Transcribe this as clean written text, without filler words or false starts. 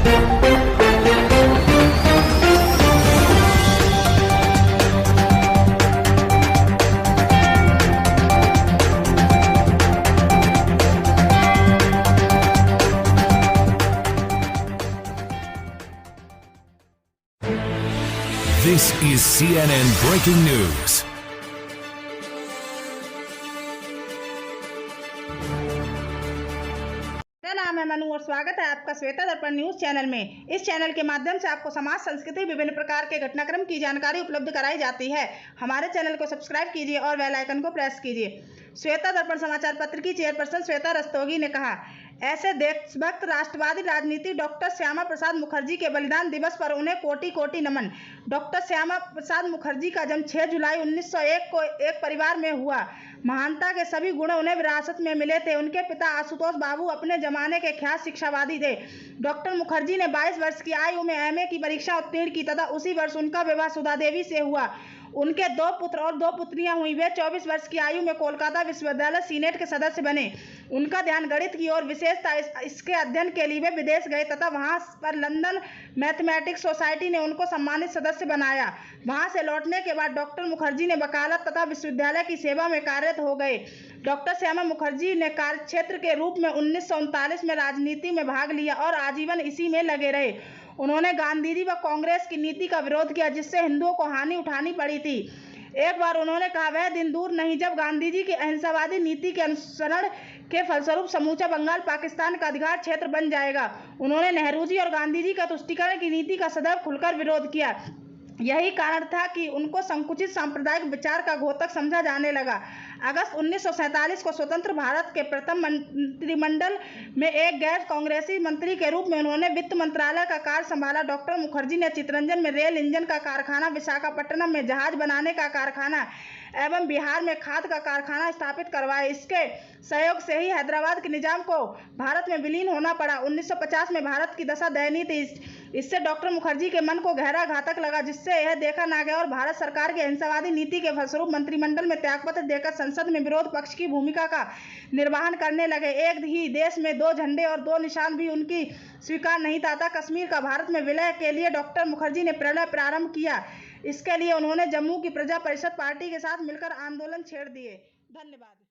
This is CNN Breaking News. मेरा नाम है मनु और स्वागत है आपका श्वेता दर्पण न्यूज चैनल में। इस चैनल के माध्यम से आपको समाज, संस्कृति, विभिन्न प्रकार के घटनाक्रम की जानकारी उपलब्ध कराई जाती है। हमारे चैनल को सब्सक्राइब कीजिए और बेल आइकन को प्रेस कीजिए। श्वेता दर्पण समाचार पत्र की चेयरपर्सन श्वेता रस्तोगी ने कहा, ऐसे देशभक्त राष्ट्रवादी राजनीति डॉक्टर श्यामा प्रसाद मुखर्जी के बलिदान दिवस पर उन्हें कोटि कोटि नमन। डॉक्टर श्यामा प्रसाद मुखर्जी का जन्म 6 जुलाई 1901 को एक परिवार में हुआ। महानता के सभी गुण उन्हें विरासत में मिले थे। उनके पिता आशुतोष बाबू अपने जमाने के ख्यात शिक्षावादी थे। डॉक्टर मुखर्जी ने 22 वर्ष की आयु में एमए की परीक्षा उत्तीर्ण की तथा उसी वर्ष उनका विवाह सुधा देवी से हुआ। उनके 2 पुत्र और 2 पुत्रियां हुई। वे 24 वर्ष की आयु में कोलकाता विश्वविद्यालय सीनेट के सदस्य बने। उनका ध्यान गणित की ओर विशेष था। इसके अध्ययन के लिए वे विदेश गए तथा वहां पर लंदन मैथमेटिक्स सोसाइटी ने उनको सम्मानित सदस्य बनाया। वहां से लौटने के बाद डॉक्टर मुखर्जी ने वकालत तथा विश्वविद्यालय की सेवा में कार्यरत हो गए। डॉक्टर श्यामा मुखर्जी ने कार्यक्षेत्र के रूप में 1939 में राजनीति में भाग लिया और आजीवन इसी में लगे रहे। उन्होंने गांधी जी व कांग्रेस की नीति का विरोध किया, जिससे हिंदुओं को हानि उठानी पड़ी थी। एक बार उन्होंने कहा, वह दिन दूर नहीं जब गांधी जी की अहिंसावादी नीति के अनुसरण के फलस्वरूप समूचा बंगाल पाकिस्तान का अधिकार क्षेत्र बन जाएगा। उन्होंने नेहरू जी और गांधी जी का तुष्टीकरण की नीति का सदैव खुलकर विरोध किया। यही कारण था कि उनको संकुचित सांप्रदायिक विचार का घोतक समझा जाने लगा। अगस्त 1947 को स्वतंत्र भारत के प्रथम मंत्रिमंडल में एक गैर कांग्रेसी मंत्री के रूप में उन्होंने वित्त मंत्रालय का कार्य संभाला। डॉक्टर मुखर्जी ने चित्तरंजन में रेल इंजन का कारखाना, विशाखापट्टनम में जहाज बनाने का कारखाना एवं बिहार में खाद का कारखाना स्थापित करवाए। इसके सहयोग से ही हैदराबाद के निजाम को भारत में विलीन होना पड़ा। 1950 में भारत की दशा दयनीय थी। इससे डॉक्टर मुखर्जी के मन को गहरा घातक लगा, जिससे यह देखा ना गया और भारत सरकार की अहिंसावादी नीति के फलस्वरूप मंत्रिमंडल में त्यागपत्र देकर संसद में विरोध पक्ष की भूमिका का निर्वहन करने लगे। एक ही देश में 2 झंडे और 2 निशान भी उनकी स्वीकार नहीं था। कश्मीर का भारत में विलय के लिए डॉक्टर मुखर्जी ने प्रणय प्रारंभ किया। इसके लिए उन्होंने जम्मू की प्रजा परिषद पार्टी के साथ मिलकर आंदोलन छेड़ दिए। धन्यवाद।